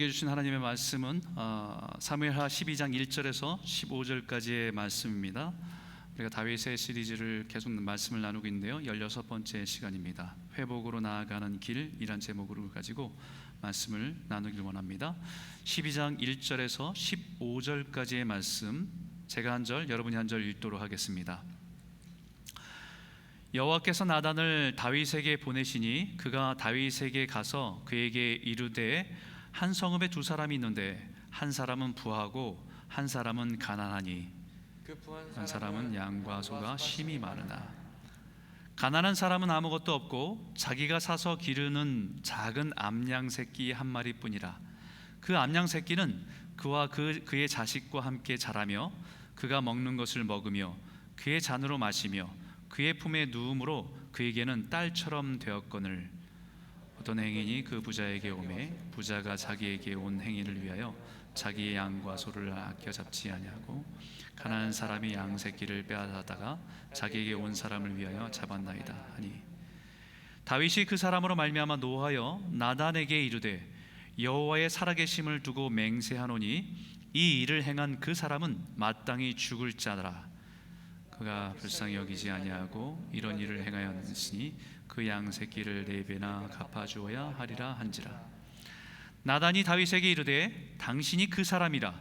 주신 하나님의 말씀은 사무엘하 12장 1절에서 15절까지의 말씀입니다. 우리가 다윗의 시리즈를 계속 말씀을 나누고 있는데요, 16번째 시간입니다. 회복으로 나아가는 길이란 제목을 가지고 말씀을 나누길 원합니다. 12장 1절에서 15절까지의 말씀, 제가 한 절, 여러분이 한 절 읽도록 하겠습니다. 여호와께서 나단을 다윗에게 보내시니 그가 다윗에게 가서 그에게 이르되 한 성읍에 두 사람이 있는데 한 사람은 부하고 한 사람은 가난하니 한 사람은 양과 소가 심히 많으나 가난한 사람은 아무것도 없고 자기가 사서 기르는 작은 암양 새끼 한 마리뿐이라. 그 암양 새끼는 그와 그의 자식과 함께 자라며 그가 먹는 것을 먹으며 그의 잔으로 마시며 그의 품에 누움으로 그에게는 딸처럼 되었거늘 어떤 행인이 그 부자에게 오매 부자가 자기에게 온 행인을 위하여 자기의 양과 소를 아껴 잡지 아니하고 가난한 사람이 양 새끼를 빼앗아다가 자기에게 온 사람을 위하여 잡았나이다 하니, 다윗이 그 사람으로 말미암아 노하여 나단에게 이르되 여호와의 살아계심을 두고 맹세하노니 이 일을 행한 그 사람은 마땅히 죽을 자라. 그가 불쌍히 여기지 아니하고 이런 일을 행하였으니 그 양 새끼를 4배나 갚아주어야 하리라 한지라. 나단이 다윗에게 이르되 당신이 그 사람이라.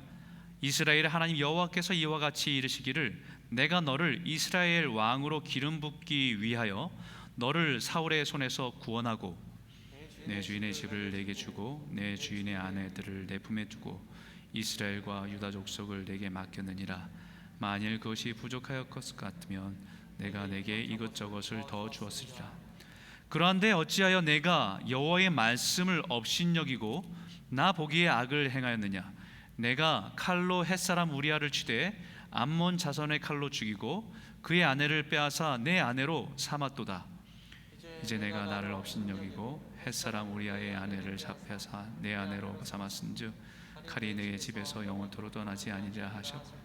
이스라엘의 하나님 여호와께서 이와 같이 이르시기를 내가 너를 이스라엘 왕으로 기름 붓기 위하여 너를 사울의 손에서 구원하고 내 주인의 집을 내게 주고 내 주인의 아내들을 내 품에 두고 이스라엘과 유다 족속을 내게 맡겼느니라. 만일 그것이 부족하였을 것 같으면 내가 내게 이것저것을 더 주었으리라. 그러한데 어찌하여 내가 여호와의 말씀을 업신여기고 나 보기에 악을 행하였느냐. 내가 칼로 햇사람 우리아를 치되 암몬 자손의 칼로 죽이고 그의 아내를 빼앗아 내 아내로 삼았도다. 이제 내가 나를 업신여기고 햇사람 우리아의 아내를 잡혀사 내 아내로 삼았은즉 칼이 내 집에서 영원토록 떠나지 아니리라 하셨고,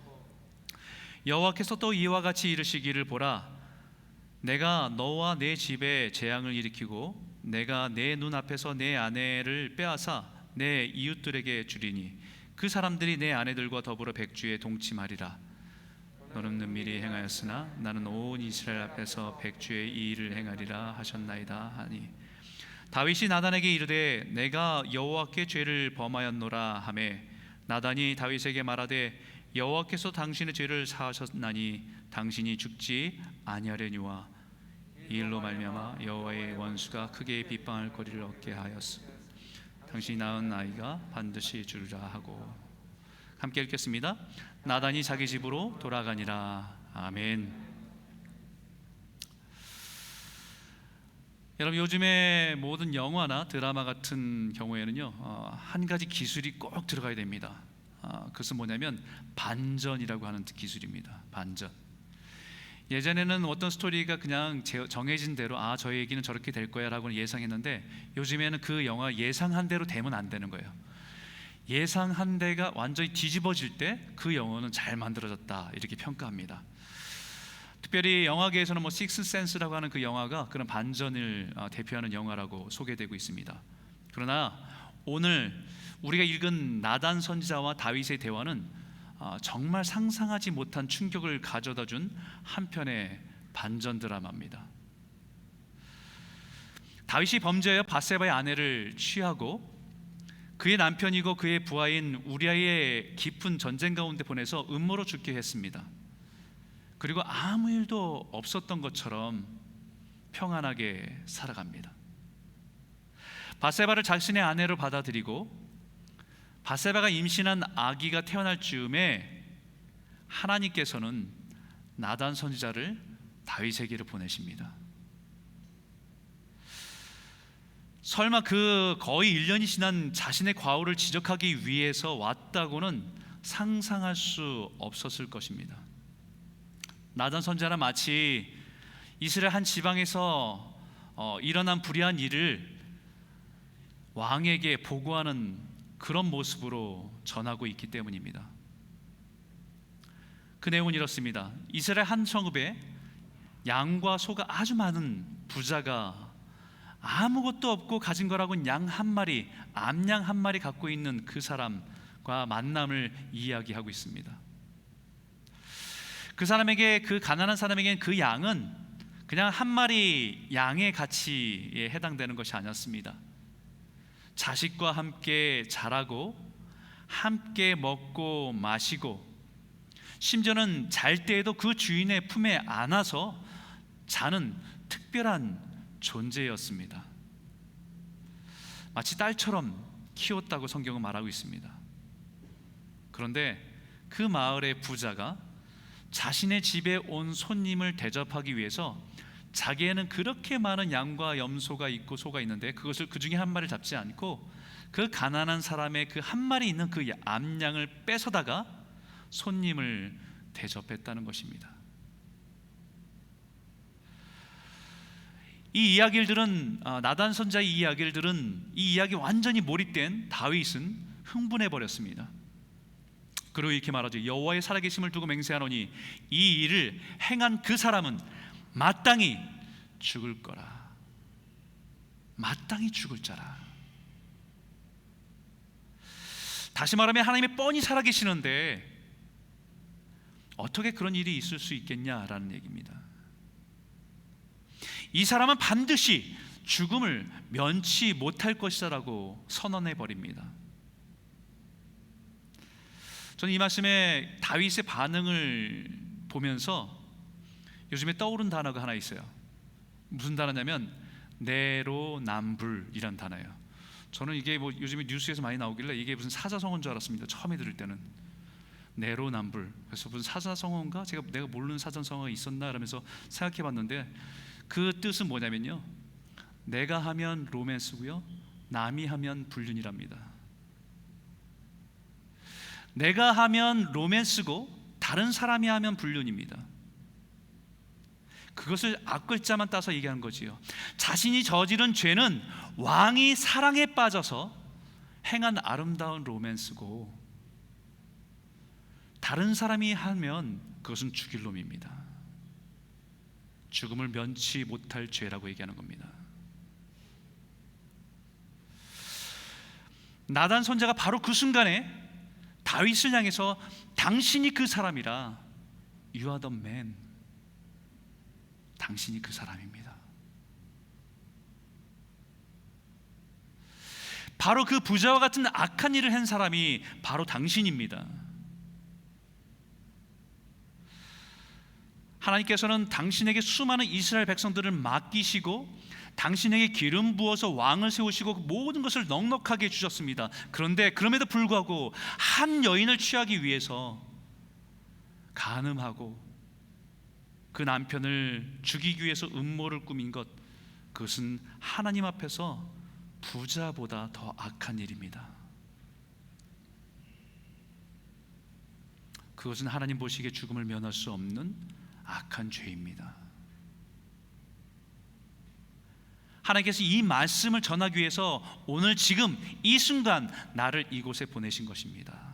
여호와께서 또 이와 같이 이르시기를 보라. 내가 너와 내 집에 재앙을 일으키고 내가 내 눈앞에서 내 아내를 빼앗아 내 이웃들에게 주리니 그 사람들이 내 아내들과 더불어 백주에 동침하리라. 너는 은밀히 행하였으나 나는 온 이스라엘 앞에서 백주의 이 일을 행하리라 하셨나이다 하니, 다윗이 나단에게 이르되 내가 여호와께 죄를 범하였노라 하매 나단이 다윗에게 말하되 여호와께서 당신의 죄를 사하셨나니 당신이 죽지 아니하려니와 이 일로 말미암아 여호와의 원수가 크게 빗방할 거리를 얻게 하였으며 당신이 낳은 아이가 반드시 주리라 하고. 함께 읽겠습니다. 나단이 자기 집으로 돌아가니라. 아멘. 여러분, 요즘에 모든 영화나 드라마 같은 경우에는요, 한 가지 기술이 꼭 들어가야 됩니다. 그것은 뭐냐면 반전이라고 하는 기술입니다. 반전. 예전에는 어떤 스토리가 그냥 정해진 대로 저 얘기는 저렇게 될 거야 라고 예상했는데 요즘에는 그 영화 예상한 대로 되면 안 되는 거예요. 예상한 대가 완전히 뒤집어질 때 그 영화는 잘 만들어졌다 이렇게 평가합니다. 특별히 영화계에서는 식스 센스라고 하는 그 영화가 그런 반전을 대표하는 영화라고 소개되고 있습니다. 그러나 오늘 우리가 읽은 나단 선지자와 다윗의 대화는 정말 상상하지 못한 충격을 가져다 준 한편의 반전 드라마입니다. 다윗이 범죄하여 밧세바의 아내를 취하고 그의 남편이고 그의 부하인 우리아의 깊은 전쟁 가운데 보내서 음모로 죽게 했습니다. 그리고 아무 일도 없었던 것처럼 평안하게 살아갑니다. 밧세바를 자신의 아내로 받아들이고 밧세바가 임신한 아기가 태어날 즈음에 하나님께서는 나단 선지자를 다윗에게로 보내십니다. 설마 그 거의 1년이 지난 자신의 과오를 지적하기 위해서 왔다고는 상상할 수 없었을 것입니다. 나단 선지자는 마치 이스라엘 한 지방에서 일어난 불의한 일을 왕에게 보고하는 그런 모습으로 전하고 있기 때문입니다. 그 내용은 이렇습니다. 이스라엘 한 성읍에 양과 소가 아주 많은 부자가 아무것도 없고 가진 거라고는 양 한 마리, 암양 한 마리 갖고 있는 그 사람과 만남을 이야기하고 있습니다. 그 사람에게, 그 가난한 사람에게는 그 양은 그냥 한 마리 양의 가치에 해당되는 것이 아니었습니다. 자식과 함께 자라고 함께 먹고 마시고 심지어는 잘 때에도 그 주인의 품에 안아서 자는 특별한 존재였습니다. 마치 딸처럼 키웠다고 성경은 말하고 있습니다. 그런데 그 마을의 부자가 자신의 집에 온 손님을 대접하기 위해서 자기에는 그렇게 많은 양과 염소가 있고 소가 있는데 그것을 그 중에 한 마리를 잡지 않고 그 가난한 사람의 그 한 마리 있는 그 암양을 뺏어다가 손님을 대접했다는 것입니다. 이 이야기를 들은 나단 선자의 이야기를 들은 이 이야기 완전히 몰입된 다윗은 흥분해 버렸습니다. 그리고 이렇게 말하죠. 여호와의 살아계심을 두고 맹세하노니 이 일을 행한 그 사람은 마땅히 죽을 거라. 마땅히 죽을 자라. 다시 말하면 하나님이 뻔히 살아계시는데 어떻게 그런 일이 있을 수 있겠냐라는 얘기입니다. 이 사람은 반드시 죽음을 면치 못할 것이라고 선언해 버립니다. 저는 이 말씀에 다윗의 반응을 보면서 요즘에 떠오른 단어가 하나 있어요. 무슨 단어냐면 내로남불이란 단어예요. 저는 이게 뭐 요즘에 뉴스에서 많이 나오길래 이게 무슨 사자성어인 줄 알았습니다. 처음에 들을 때는 내로남불. 그래서 무슨 사자성어인가? 내가 모르는 사자성어가 있었나? 이러면서 생각해봤는데 그 뜻은 뭐냐면요, 내가 하면 로맨스고요, 남이 하면 불륜이랍니다. 내가 하면 로맨스고 다른 사람이 하면 불륜입니다. 그것을 앞글자만 따서 얘기하는 거지요. 자신이 저지른 죄는 왕이 사랑에 빠져서 행한 아름다운 로맨스고 다른 사람이 하면 그것은 죽일 놈입니다. 죽음을 면치 못할 죄라고 얘기하는 겁니다. 나단 선자가 바로 그 순간에 다윗을 향해서 당신이 그 사람이라, You are the man. 당신이 그 사람입니다. 바로 그 부자와 같은 악한 일을 한 사람이 바로 당신입니다. 하나님께서는 당신에게 수많은 이스라엘 백성들을 맡기시고 당신에게 기름 부어서 왕을 세우시고 모든 것을 넉넉하게 주셨습니다. 그런데 그럼에도 불구하고 한 여인을 취하기 위해서 간음하고 그 남편을 죽이기 위해서 음모를 꾸민 것, 그것은 하나님 앞에서 부자보다 더 악한 일입니다. 그것은 하나님 보시기에 죽음을 면할 수 없는 악한 죄입니다. 하나님께서 이 말씀을 전하기 위해서 오늘 지금 이 순간 나를 이곳에 보내신 것입니다.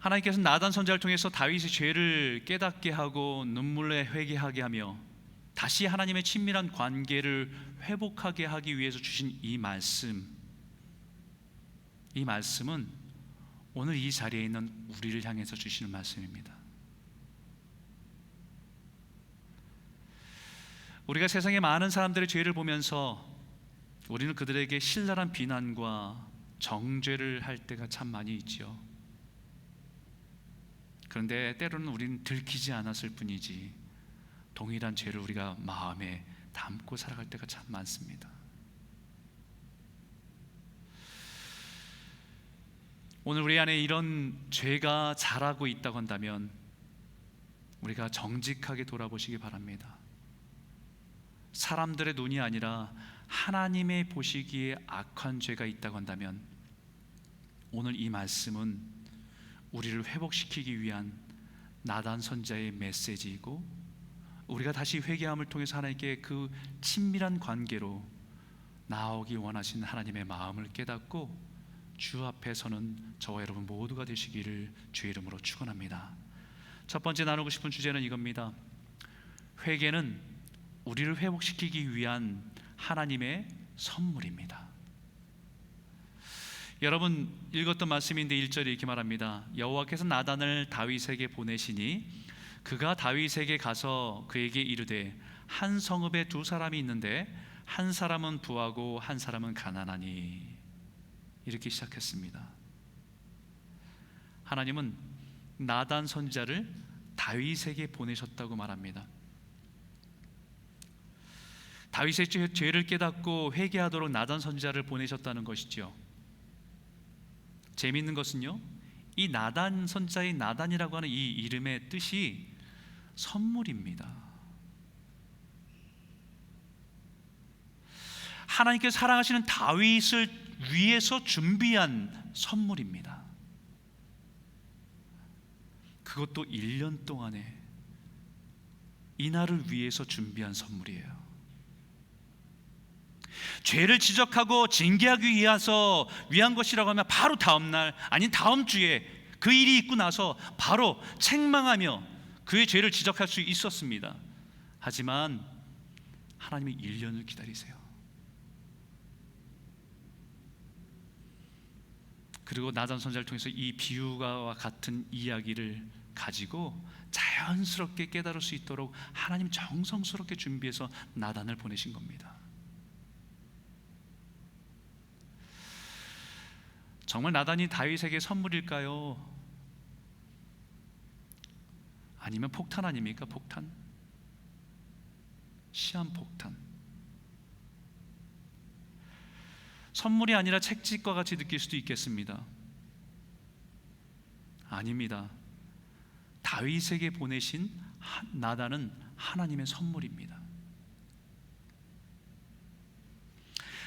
하나님께서는 나단 선지자를 통해서 다윗의 죄를 깨닫게 하고 눈물에 회개하게 하며 다시 하나님의 친밀한 관계를 회복하게 하기 위해서 주신 이 말씀은 오늘 이 자리에 있는 우리를 향해서 주시는 말씀입니다. 우리가 세상의 많은 사람들의 죄를 보면서 우리는 그들에게 신랄한 비난과 정죄를 할 때가 참 많이 있지요. 그런데 때로는 우리는 들키지 않았을 뿐이지 동일한 죄를 우리가 마음에 담고 살아갈 때가 참 많습니다. 오늘 우리 안에 이런 죄가 자라고 있다고 한다면 우리가 정직하게 돌아보시기 바랍니다. 사람들의 눈이 아니라 하나님의 보시기에 악한 죄가 있다고 한다면 오늘 이 말씀은 우리를 회복시키기 위한 나단 선자의 메시지이고, 우리가 다시 회개함을 통해서 하나님께 그 친밀한 관계로 나오기 원하시는 하나님의 마음을 깨닫고 주 앞에 서는 저와 여러분 모두가 되시기를 주의 이름으로 축원합니다. 첫 번째 나누고 싶은 주제는 이겁니다. 회개는 우리를 회복시키기 위한 하나님의 선물입니다. 여러분 읽었던 말씀인데 1절에 이렇게 말합니다. 여호와께서 나단을 다윗에게 보내시니 그가 다윗에게 가서 그에게 이르되 한 성읍에 두 사람이 있는데 한 사람은 부하고 한 사람은 가난하니. 이렇게 시작했습니다. 하나님은 나단 선지자를 다윗에게 보내셨다고 말합니다. 다윗의 죄를 깨닫고 회개하도록 나단 선지자를 보내셨다는 것이죠. 재미있는 것은요, 이 나단 선지자의 나단이라고 하는 이 이름의 뜻이 선물입니다. 하나님께서 사랑하시는 다윗을 위해서 준비한 선물입니다. 그것도 1년 동안에 이날을 위해서 준비한 선물이에요. 죄를 지적하고 징계하기 위한 것이라고 하면 바로 다음 날, 아니 다음 주에 그 일이 있고 나서 바로 책망하며 그의 죄를 지적할 수 있었습니다. 하지만 하나님이 1년을 기다리세요. 그리고 나단 선지자를 통해서 이 비유와 같은 이야기를 가지고 자연스럽게 깨달을 수 있도록 하나님 정성스럽게 준비해서 나단을 보내신 겁니다. 정말 나단이 다윗에게 선물일까요? 아니면 폭탄 아닙니까? 폭탄, 시한폭탄. 선물이 아니라 책찍과 같이 느낄 수도 있겠습니다. 아닙니다. 다윗에게 보내신 나단은 하나님의 선물입니다.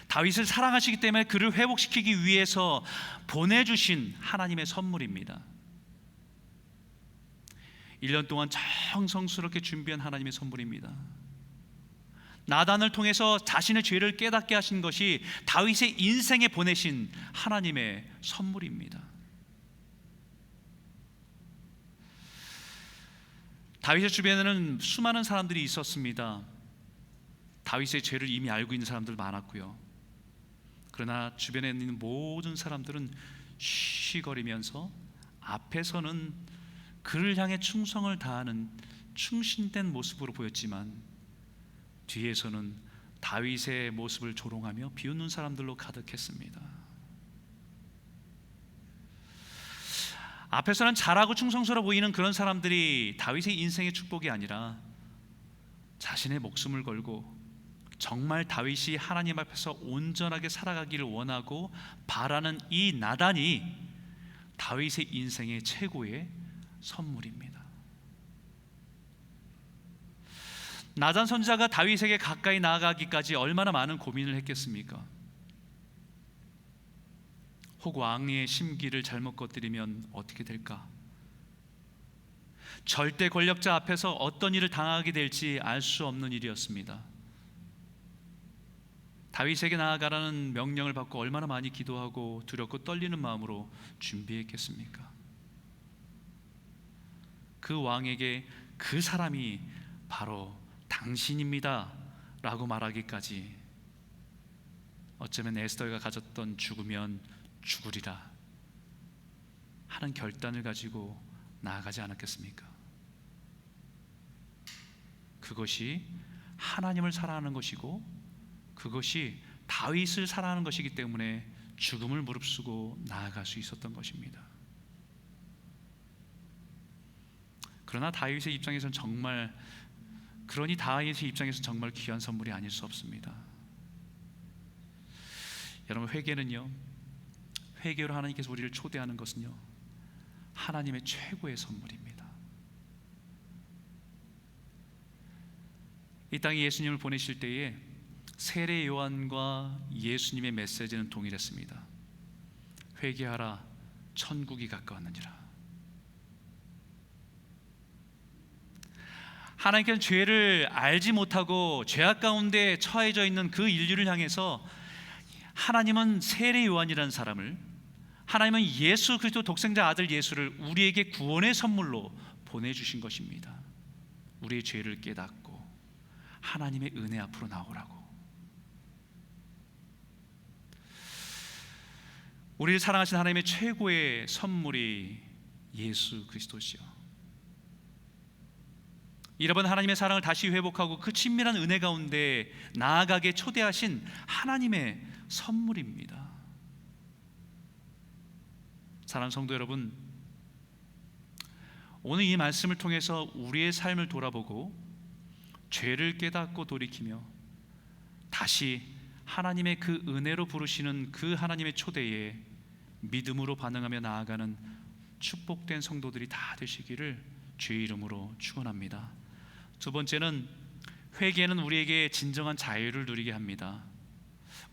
다윗을 사랑하시기 때문에 그를 회복시키기 위해서 보내주신 하나님의 선물입니다. 1년 동안 정성스럽게 준비한 하나님의 선물입니다. 나단을 통해서 자신의 죄를 깨닫게 하신 것이 다윗의 인생에 보내신 하나님의 선물입니다. 다윗의 주변에는 수많은 사람들이 있었습니다. 다윗의 죄를 이미 알고 있는 사람들 많았고요. 그러나 주변에 있는 모든 사람들은 쉬거리면서 앞에서는 그를 향해 충성을 다하는 충신된 모습으로 보였지만 뒤에서는 다윗의 모습을 조롱하며 비웃는 사람들로 가득했습니다. 앞에서는 잘하고 충성스러워 보이는 그런 사람들이 다윗의 인생의 축복이 아니라 자신의 목숨을 걸고 정말 다윗이 하나님 앞에서 온전하게 살아가기를 원하고 바라는 이 나단이 다윗의 인생의 최고의 선물입니다. 나단 선지자가 다윗에게 가까이 나아가기까지 얼마나 많은 고민을 했겠습니까? 혹 왕의 심기를 잘못 건드리면 어떻게 될까? 절대 권력자 앞에서 어떤 일을 당하게 될지 알 수 없는 일이었습니다. 다윗에게 나아가라는 명령을 받고 얼마나 많이 기도하고 두렵고 떨리는 마음으로 준비했겠습니까? 그 왕에게 그 사람이 바로 당신입니다 라고 말하기까지, 어쩌면 에스더가 가졌던 죽으면 죽으리라 하는 결단을 가지고 나아가지 않았겠습니까? 그것이 하나님을 사랑하는 것이고 그것이 다윗을 사랑하는 것이기 때문에 죽음을 무릅쓰고 나아갈 수 있었던 것입니다. 그러나 다윗의 입장에서는 다윗의 입장에서는 정말 귀한 선물이 아닐 수 없습니다. 여러분, 회개로 하나님께서 우리를 초대하는 것은요, 하나님의 최고의 선물입니다. 이 땅에 예수님을 보내실 때에 세례 요한과 예수님의 메시지는 동일했습니다. 회개하라, 천국이 가까웠느니라. 하나님께서는 죄를 알지 못하고 죄악 가운데 처해져 있는 그 인류를 향해서 하나님은 세례 요한이라는 사람을, 하나님은 예수 그리스도 독생자 아들 예수를 우리에게 구원의 선물로 보내주신 것입니다. 우리의 죄를 깨닫고 하나님의 은혜 앞으로 나오라고. 우리를 사랑하신 하나님의 최고의 선물이 예수 그리스도시요, 잃어버린 하나님의 사랑을 다시 회복하고 그 친밀한 은혜 가운데 나아가게 초대하신 하나님의 선물입니다. 사랑하는 성도 여러분, 오늘 이 말씀을 통해서 우리의 삶을 돌아보고 죄를 깨닫고 돌이키며 다시 하나님의 그 은혜로 부르시는 그 하나님의 초대에 믿음으로 반응하며 나아가는 축복된 성도들이 다 되시기를 주의 이름으로 축원합니다. 두 번째는, 회개는 우리에게 진정한 자유를 누리게 합니다.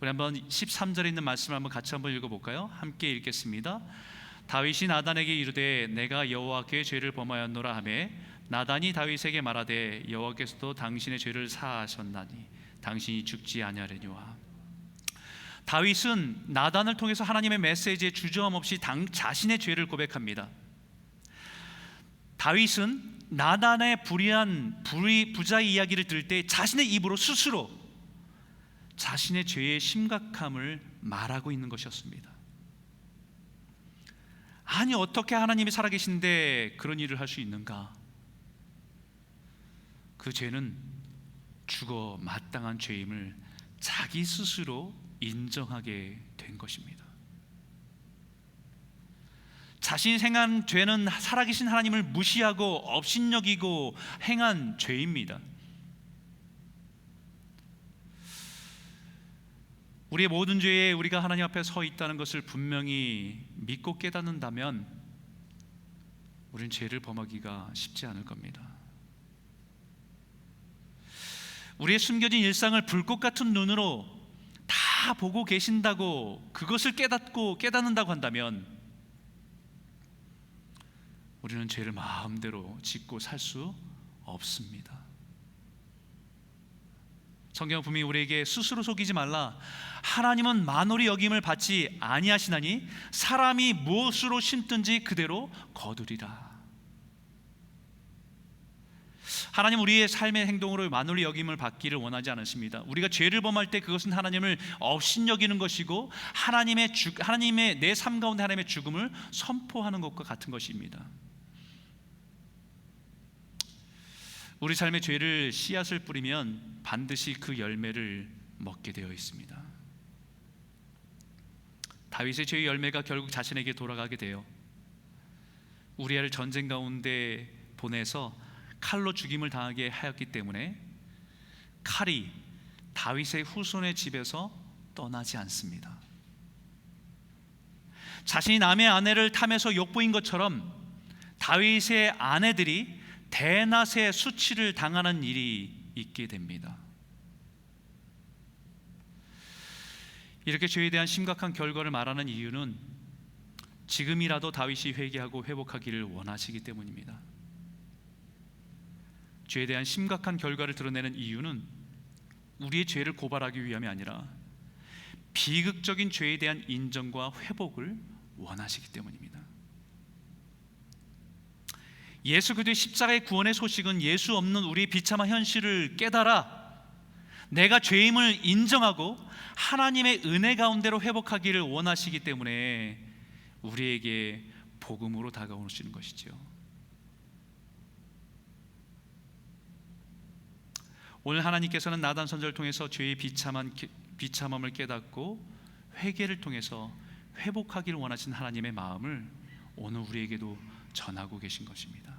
우리 한번 13절에 있는 말씀을 한번 같이 한번 읽어볼까요? 함께 읽겠습니다. 다윗이 나단에게 이르되 내가 여호와께 죄를 범하였노라 하매 나단이 다윗에게 말하되 여호와께서도 당신의 죄를 사하셨나니 당신이 죽지 아니하려니와. 다윗은 나단을 통해서 하나님의 메시지에 주저함 없이 자신의 죄를 고백합니다. 다윗은 나단의 불의한 부자 이야기를 들을 때 자신의 입으로 스스로 자신의 죄의 심각함을 말하고 있는 것이었습니다. 아니, 어떻게 하나님이 살아계신데 그런 일을 할 수 있는가? 그 죄는 죽어 마땅한 죄임을 자기 스스로 인정하게 된 것입니다. 자신이 행한 죄는 살아계신 하나님을 무시하고 업신여기고 행한 죄입니다. 우리의 모든 죄에 우리가 하나님 앞에 서 있다는 것을 분명히 믿고 깨닫는다면 우리는 죄를 범하기가 쉽지 않을 겁니다. 우리의 숨겨진 일상을 불꽃 같은 눈으로 다 보고 계신다고, 그것을 깨닫는다고 한다면 우리는 죄를 마음대로 짓고 살 수 없습니다. 성경은 분명히 우리에게 스스로 속이지 말라, 하나님은 만홀히 여김을 받지 아니하시나니 사람이 무엇으로 심든지 그대로 거두리라. 하나님 우리의 삶의 행동으로 만홀히 여김을 받기를 원하지 않으십니다. 우리가 죄를 범할 때 그것은 하나님을 업신여기는 것이고 하나님의 내 삶 가운데 하나님의 죽음을 선포하는 것과 같은 것입니다. 우리 삶의 죄를 씨앗을 뿌리면 반드시 그 열매를 먹게 되어 있습니다. 다윗의 죄의 열매가 결국 자신에게 돌아가게 돼요. 우리아를 전쟁 가운데 보내서 칼로 죽임을 당하게 하였기 때문에 칼이 다윗의 후손의 집에서 떠나지 않습니다. 자신이 남의 아내를 탐해서 욕보인 것처럼 다윗의 아내들이 대낮에 수치를 당하는 일이 있게 됩니다. 이렇게 죄에 대한 심각한 결과를 말하는 이유는 지금이라도 다윗이 회개하고 회복하기를 원하시기 때문입니다. 죄에 대한 심각한 결과를 드러내는 이유는 우리의 죄를 고발하기 위함이 아니라 비극적인 죄에 대한 인정과 회복을 원하시기 때문입니다. 예수 그리스도의 십자가의 구원의 소식은 예수 없는 우리의 비참한 현실을 깨달아 내가 죄임을 인정하고 하나님의 은혜 가운데로 회복하기를 원하시기 때문에 우리에게 복음으로 다가오시는 것이지요. 오늘 하나님께서는 나단 선지자를 통해서 죄의 비참함을 깨닫고 회개를 통해서 회복하기를 원하신 하나님의 마음을 오늘 우리에게도 전하고 계신 것입니다.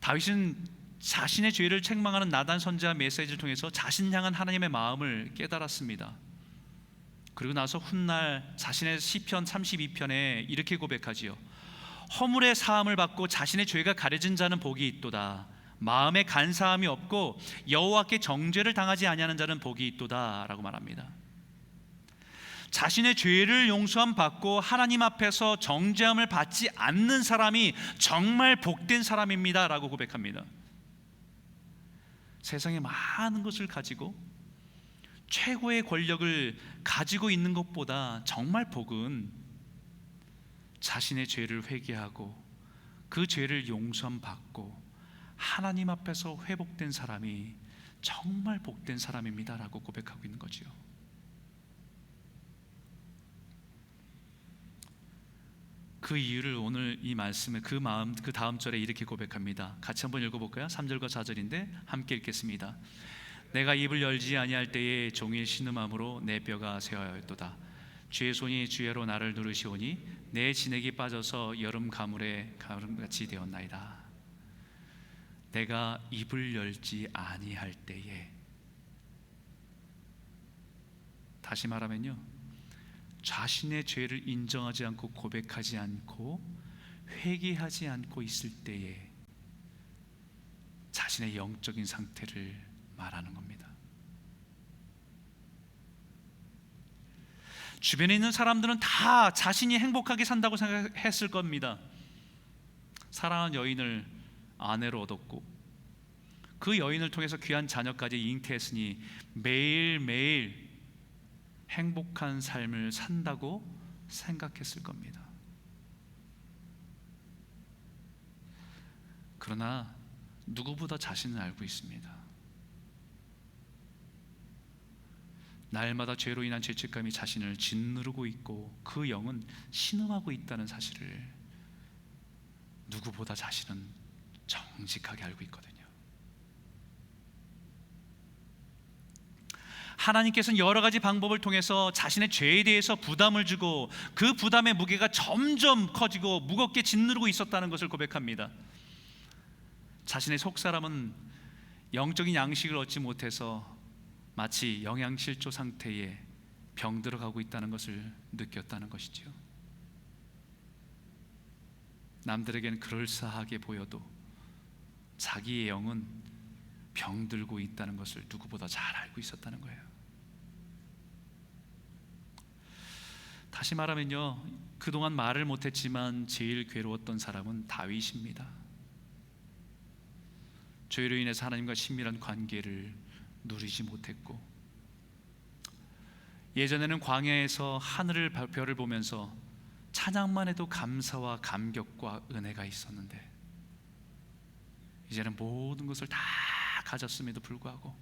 다윗은 자신의 죄를 책망하는 나단 선지자 메시지를 통해서 자신 향한 하나님의 마음을 깨달았습니다. 그리고 나서 훗날 자신의 시편 32편에 이렇게 고백하지요. 허물의 사함을 받고 자신의 죄가 가려진 자는 복이 있도다. 마음에 간사함이 없고 여호와께 정죄를 당하지 아니하는 자는 복이 있도다 라고 말합니다. 자신의 죄를 용서함 받고 하나님 앞에서 정죄함을 받지 않는 사람이 정말 복된 사람입니다 라고 고백합니다. 세상에 많은 것을 가지고 최고의 권력을 가지고 있는 것보다 정말 복은 자신의 죄를 회개하고 그 죄를 용서함 받고 하나님 앞에서 회복된 사람이 정말 복된 사람입니다라고 고백하고 있는 거지요. 그 이유를 오늘 이 말씀에 그 다음 절에 이렇게 고백합니다. 같이 한번 읽어볼까요? 3절과 4절인데 함께 읽겠습니다. 내가 입을 열지 아니할 때에 종일 신음함으로 내 뼈가 쇠하였도다. 주의 손이 주야로 나를 누르시오니 내 진액이 빠져서 여름 가물에 가름같이 되었나이다. 내가 입을 열지 아니할 때에, 다시 말하면요, 자신의 죄를 인정하지 않고 고백하지 않고 회개하지 않고 있을 때에 자신의 영적인 상태를 말하는 겁니다. 주변에 있는 사람들은 다 자신이 행복하게 산다고 생각했을 겁니다. 사랑하는 여인을 아내로 얻었고 그 여인을 통해서 귀한 자녀까지 잉태했으니 매일매일 행복한 삶을 산다고 생각했을 겁니다. 그러나 누구보다 자신을 알고 있습니다. 날마다 죄로 인한 죄책감이 자신을 짓누르고 있고 그 영은 신음하고 있다는 사실을 누구보다 자신은 정직하게 알고 있거든요. 하나님께서는 여러 가지 방법을 통해서 자신의 죄에 대해서 부담을 주고 그 부담의 무게가 점점 커지고 무겁게 짓누르고 있었다는 것을 고백합니다. 자신의 속사람은 영적인 양식을 얻지 못해서 마치 영양실조 상태에 병들어 가고 있다는 것을 느꼈다는 것이죠. 남들에게는 그럴싸하게 보여도 자기의 영은 병들고 있다는 것을 누구보다 잘 알고 있었다는 거예요. 다시 말하면요, 그동안 말을 못했지만 제일 괴로웠던 사람은 다윗입니다. 죄로 인해서 하나님과 친밀한 관계를 누리지 못했고 예전에는 광야에서 하늘을 별을 보면서 찬양만 해도 감사와 감격과 은혜가 있었는데 이제는 모든 것을 다 가졌음에도 불구하고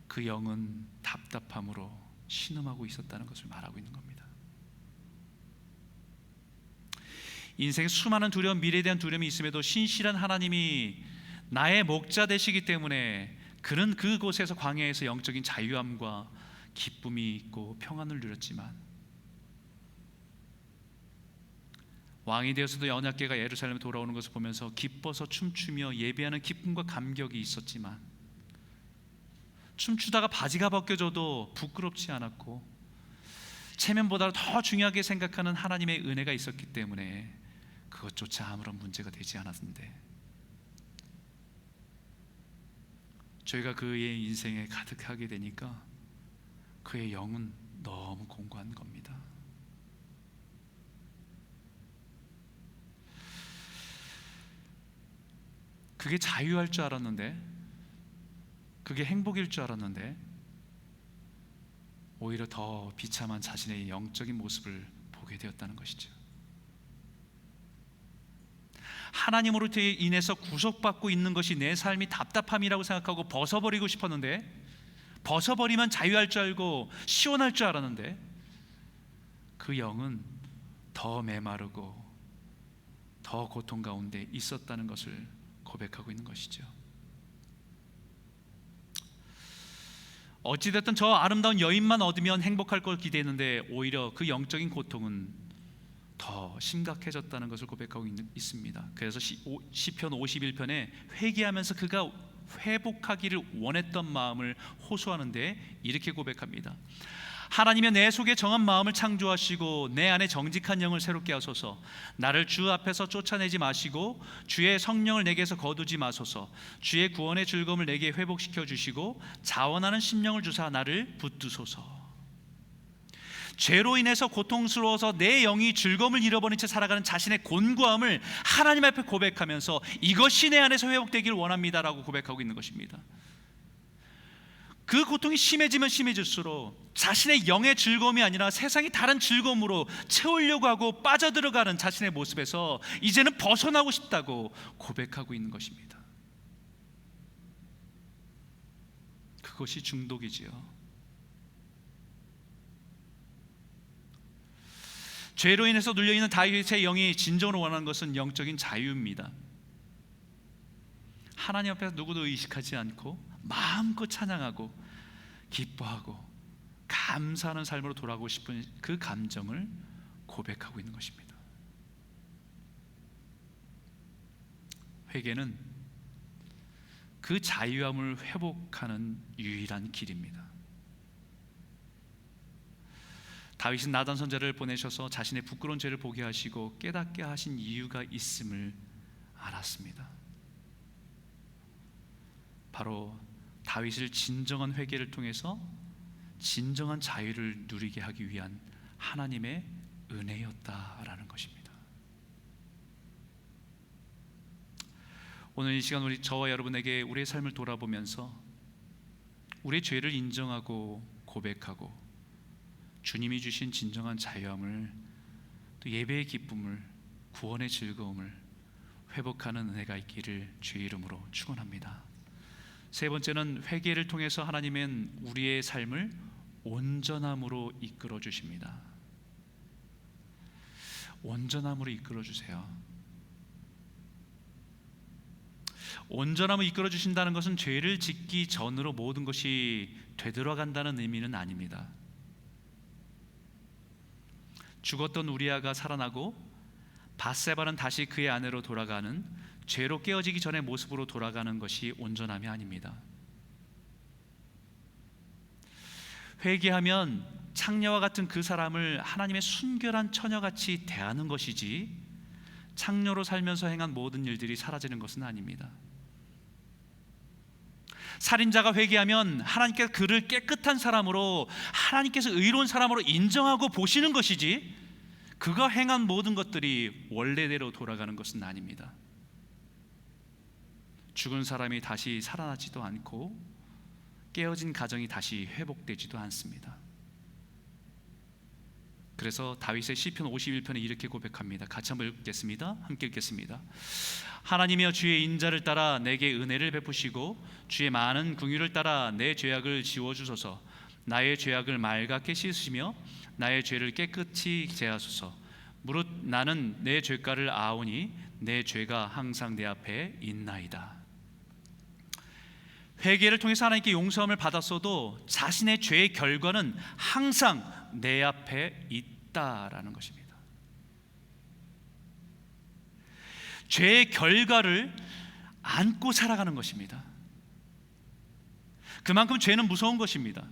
그 영은 답답함으로 신음하고 있었다는 것을 말하고 있는 겁니다. 인생에 수많은 두려움, 미래에 대한 두려움이 있음에도 신실한 하나님이 나의 목자 되시기 때문에 그는 그곳에서 광야에서 영적인 자유함과 기쁨이 있고 평안을 누렸지만 왕이 되어서도 언약궤가 예루살렘에 돌아오는 것을 보면서 기뻐서 춤추며 예배하는 기쁨과 감격이 있었지만 춤추다가 바지가 벗겨져도 부끄럽지 않았고 체면보다 더 중요하게 생각하는 하나님의 은혜가 있었기 때문에 그것조차 아무런 문제가 되지 않았는데 저희가 그의 인생에 가득하게 되니까 그의 영은 너무 공고한 겁니다. 그게 자유할 줄 알았는데, 그게 행복일 줄 알았는데 오히려 더 비참한 자신의 영적인 모습을 보게 되었다는 것이죠. 하나님으로부터 인해서 구속받고 있는 것이 내 삶이 답답함이라고 생각하고 벗어버리고 싶었는데, 벗어버리면 자유할 줄 알고 시원할 줄 알았는데 그 영은 더 메마르고 더 고통 가운데 있었다는 것을 고백하고 있는 것이죠. 어찌됐든 저 아름다운 여인만 얻으면 행복할 걸 기대했는데 오히려 그 영적인 고통은 더 심각해졌다는 것을 고백하고 있습니다. 그래서 시편 51편에 회개하면서 그가 회복하기를 원했던 마음을 호소하는데 이렇게 고백합니다. 하나님여, 내 속에 정한 마음을 창조하시고 내 안에 정직한 영을 새롭게 하소서. 나를 주 앞에서 쫓아내지 마시고 주의 성령을 내게서 거두지 마소서. 주의 구원의 즐거움을 내게 회복시켜 주시고 자원하는 심령을 주사 나를 붙드소서. 죄로 인해서 고통스러워서 내 영이 즐거움을 잃어버린 채 살아가는 자신의 곤고함을 하나님 앞에 고백하면서 이것이 내 안에서 회복되기를 원합니다라고 고백하고 있는 것입니다. 그 고통이 심해지면 심해질수록 자신의 영의 즐거움이 아니라 세상이 다른 즐거움으로 채우려고 하고 빠져들어가는 자신의 모습에서 이제는 벗어나고 싶다고 고백하고 있는 것입니다. 그것이 중독이지요. 죄로 인해서 눌려있는 다윗의 영이 진정으로 원하는 것은 영적인 자유입니다. 하나님 앞에서 누구도 의식하지 않고 마음껏 찬양하고 기뻐하고 감사하는 삶으로 돌아가고 싶은 그 감정을 고백하고 있는 것입니다. 회개는 그 자유함을 회복하는 유일한 길입니다. 다윗은 나단 선지자를 보내셔서 자신의 부끄러운 죄를 보게 하시고 깨닫게 하신 이유가 있음을 알았습니다. 바로 다윗을 진정한 회개를 통해서 진정한 자유를 누리게 하기 위한 하나님의 은혜였다라는 것입니다. 오늘 이 시간 저와 여러분에게 우리의 삶을 돌아보면서 우리의 죄를 인정하고 고백하고 주님이 주신 진정한 자유함을, 또 예배의 기쁨을, 구원의 즐거움을 회복하는 은혜가 있기를 주의 이름으로 축원합니다. 세 번째는 회개를 통해서 하나님은 우리의 삶을 온전함으로 이끌어 주십니다. 온전함으로 이끌어 주세요. 온전함을 이끌어 주신다는 것은 죄를 짓기 전으로 모든 것이 되돌아간다는 의미는 아닙니다. 죽었던 우리아가 살아나고 밧세바는 다시 그의 아내로 돌아가는, 죄로 깨어지기 전의 모습으로 돌아가는 것이 온전함이 아닙니다. 회개하면 창녀와 같은 그 사람을 하나님의 순결한 처녀같이 대하는 것이지, 창녀로 살면서 행한 모든 일들이 사라지는 것은 아닙니다. 살인자가 회개하면 하나님께서 그를 깨끗한 사람으로, 하나님께서 의로운 사람으로 인정하고 보시는 것이지, 그가 행한 모든 것들이 원래대로 돌아가는 것은 아닙니다. 죽은 사람이 다시 살아나지도 않고 깨어진 가정이 다시 회복되지도 않습니다. 그래서 다윗의 시편 51편에 이렇게 고백합니다. 같이 한번 읽겠습니다. 함께 읽겠습니다. 하나님이여, 주의 인자를 따라 내게 은혜를 베푸시고 주의 많은 긍휼을 따라 내 죄악을 지워주소서. 나의 죄악을 맑게 씻으시며 나의 죄를 깨끗이 제하소서. 무릇 나는 내 죄가를 아오니 내 죄가 항상 내 앞에 있나이다. 회개를 통해서 하나님께 용서함을 받았어도 자신의 죄의 결과는 항상 내 앞에 있다라는 것입니다. 죄의 결과를 안고 살아가는 것입니다. 그만큼 죄는 무서운 것입니다.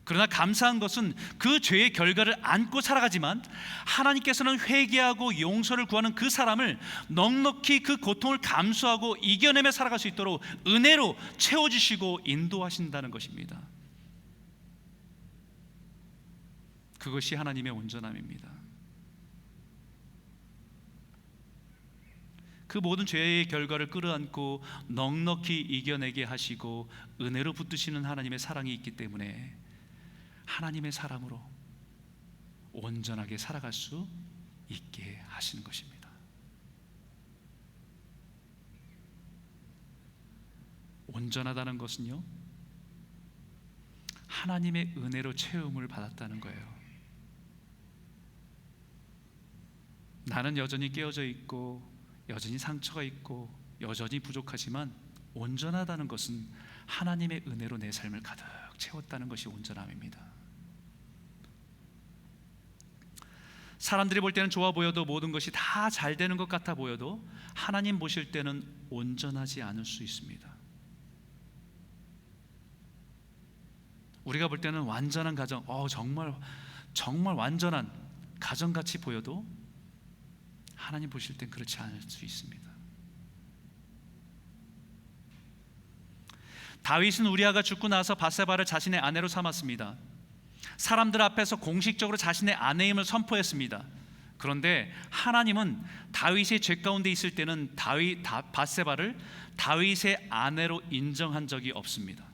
그러나 감사한 것은 그 죄의 결과를 안고 살아가지만 하나님께서는 회개하고 용서를 구하는 그 사람을 넉넉히 그 고통을 감수하고 이겨내며 살아갈 수 있도록 은혜로 채워주시고 인도하신다는 것입니다. 그것이 하나님의 온전함입니다. 그 모든 죄의 결과를 끌어안고 넉넉히 이겨내게 하시고 은혜로 붙드시는 하나님의 사랑이 있기 때문에 하나님의 사람으로 온전하게 살아갈 수 있게 하시는 것입니다. 온전하다는 것은요, 하나님의 은혜로 채움을 받았다는 거예요. 나는 여전히 깨어져 있고 여전히 상처가 있고 여전히 부족하지만 온전하다는 것은 하나님의 은혜로 내 삶을 가득 채웠다는 것이 온전함입니다. 사람들이 볼 때는 좋아 보여도, 모든 것이 다 잘 되는 것 같아 보여도 하나님 보실 때는 온전하지 않을 수 있습니다. 우리가 볼 때는 완전한 가정, 정말 완전한 가정같이 보여도 하나님 보실 땐 그렇지 않을 수 있습니다. 다윗은 우리아가 죽고 나서 밧세바를 자신의 아내로 삼았습니다. 사람들 앞에서 공식적으로 자신의 아내임을 선포했습니다. 그런데 하나님은 다윗의 죄 가운데 있을 때는 밧세바를 다윗의 아내로 인정한 적이 없습니다.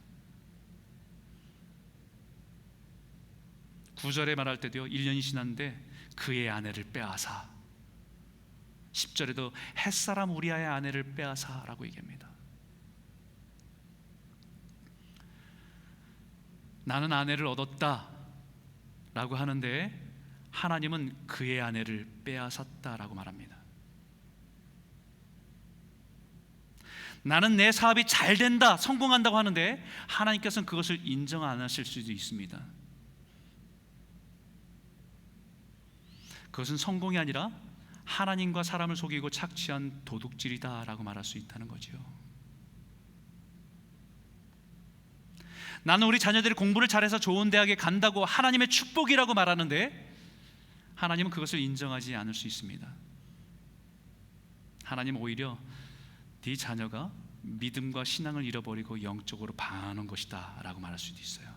9절에 말할 때도요, 1년이 지났는데 그의 아내를 빼앗아. 10절에도 햇사람 우리아의 아내를 빼앗아라고 얘기합니다. 나는 아내를 얻었다 라고 하는데 하나님은 그의 아내를 빼앗았다라고 말합니다. 나는 내 사업이 잘 된다, 성공한다고 하는데 하나님께서는 그것을 인정 안 하실 수도 있습니다. 그것은 성공이 아니라 하나님과 사람을 속이고 착취한 도둑질이다 라고 말할 수 있다는 거죠. 나는 우리 자녀들이 공부를 잘해서 좋은 대학에 간다고 하나님의 축복이라고 말하는데 하나님은 그것을 인정하지 않을 수 있습니다. 하나님은 오히려 네 자녀가 믿음과 신앙을 잃어버리고 영적으로 방황하는 것이다 라고 말할 수도 있어요.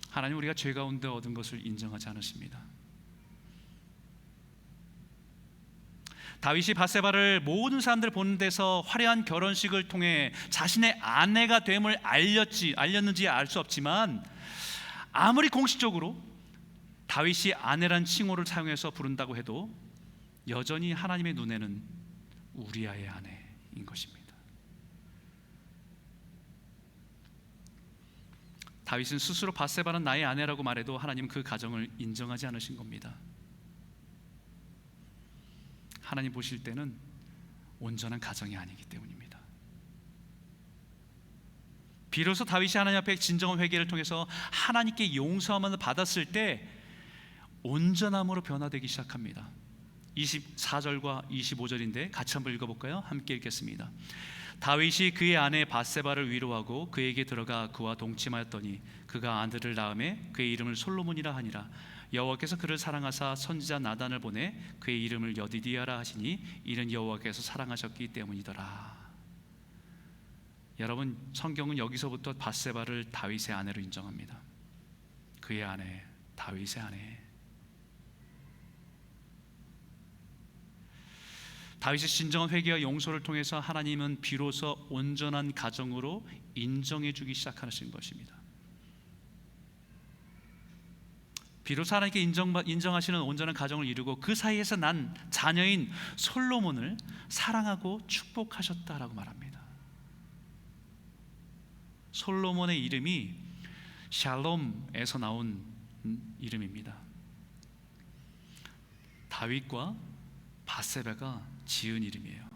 하나님 우리가 죄 가운데 얻은 것을 인정하지 않으십니다. 다윗이 밧세바를 모든 사람들 보는 데서 화려한 결혼식을 통해 자신의 아내가 됨을 알렸는지 알 수 없지만 아무리 공식적으로 다윗이 아내란 칭호를 사용해서 부른다고 해도 여전히 하나님의 눈에는 우리아의 아내인 것입니다. 다윗은 스스로 밧세바는 나의 아내라고 말해도 하나님은 그 가정을 인정하지 않으신 겁니다. 하나님 보실 때는 온전한 가정이 아니기 때문입니다. 비로소 다윗이 하나님 앞에 진정한 회개를 통해서 하나님께 용서함을 받았을 때 온전함으로 변화되기 시작합니다. 24절과 25절인데 같이 한번 읽어볼까요? 함께 읽겠습니다. 다윗이 그의 아내 밧세바를 위로하고 그에게 들어가 그와 동침하였더니 그가 아들을 낳음에 그의 이름을 솔로몬이라 하니라. 여호와께서 그를 사랑하사 선지자 나단을 보내 그의 이름을 여디디아라 하시니 이는 여호와께서 사랑하셨기 때문이더라. 여러분, 성경은 여기서부터 밧세바를 다윗의 아내로 인정합니다. 그의 아내, 다윗의 아내. 다윗의 진정한 회개와 용서를 통해서 하나님은 비로소 온전한 가정으로 인정해 주기 시작하신 것입니다. 비로소 하나님께 인정하시는 온전한 가정을 이루고 그 사이에서 난 자녀인 솔로몬을 사랑하고 축복하셨다라고 말합니다. 솔로몬의 이름이 샬롬에서 나온 이름입니다. 다윗과 밧세바가 지은 이름이에요.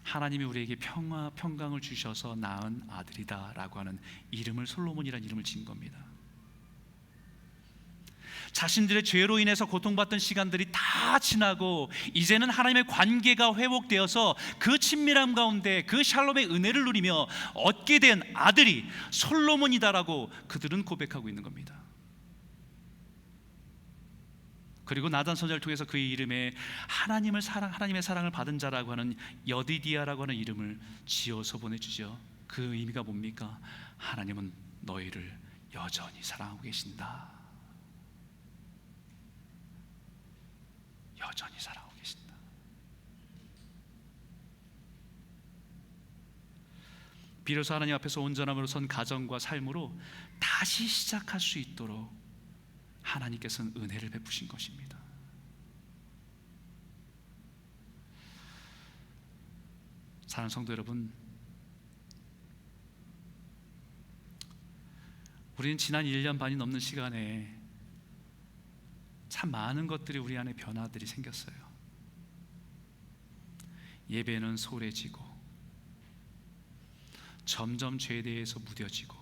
하나님이 우리에게 평강을 주셔서 낳은 아들이다라고 하는 이름을 솔로몬이라는 이름을 지은 겁니다. 자신들의 죄로 인해서 고통받던 시간들이 다 지나고 이제는 하나님의 관계가 회복되어서 그 친밀함 가운데 그 샬롬의 은혜를 누리며 얻게 된 아들이 솔로몬이다라고 그들은 고백하고 있는 겁니다. 그리고 나단 선지자를 통해서 그의 이름에 하나님의 사랑을 받은 자라고 하는 여디디아라고 하는 이름을 지어서 보내주죠. 그 의미가 뭡니까? 하나님은 너희를 여전히 사랑하고 계신다. 여전히 사랑하고 계신다. 비로소 하나님 앞에서 온전함으로 선 가정과 삶으로 다시 시작할 수 있도록 하나님께서는 은혜를 베푸신 것입니다. 사랑하는 성도 여러분, 우리는 지난 1년 반이 넘는 시간에 참 많은 것들이 우리 안에 변화들이 생겼어요. 예배는 소홀해지고 점점 죄에 대해서 무뎌지고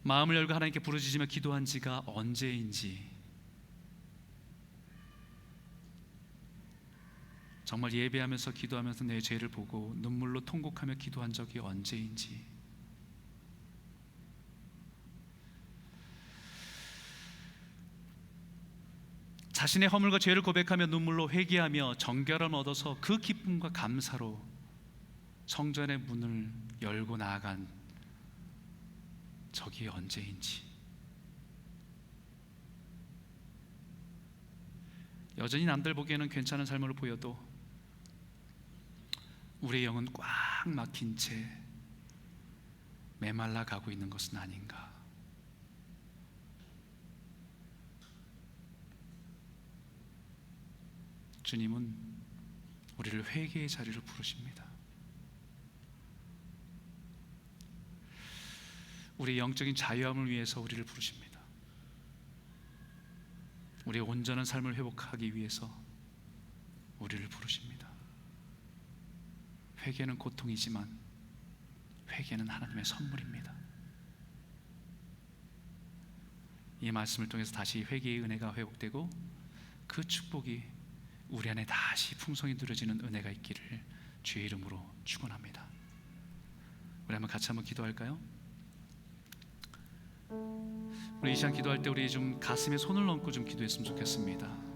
마음을 열고 하나님께 부르짖으며 기도한 지가 언제인지, 정말 예배하면서 기도하면서 내 죄를 보고 눈물로 통곡하며 기도한 적이 언제인지, 자신의 허물과 죄를 고백하며 눈물로 회개하며 정결함을 얻어서 그 기쁨과 감사로 성전의 문을 열고 나아간 적이 언제인지. 여전히 남들 보기에는 괜찮은 삶을 보여도 우리의 영은 꽉 막힌 채 메말라 가고 있는 것은 아닌가? 주님은 우리를 회개의 자리로 부르십니다. 우리의 영적인 자유함을 위해서 우리를 부르십니다. 우리의 온전한 삶을 회복하기 위해서 우리를 부르십니다. 회개는 고통이지만 회개는 하나님의 선물입니다. 이 말씀을 통해서 다시 회개의 은혜가 회복되고 그 축복이 우리 안에 다시 풍성히 누려지는 은혜가 있기를 주의 이름으로 축원합니다. 우리 한번 같이 한번 기도할까요? 우리 이 시간 기도할 때 우리 좀 가슴에 손을 얹고 좀 기도했으면 좋겠습니다.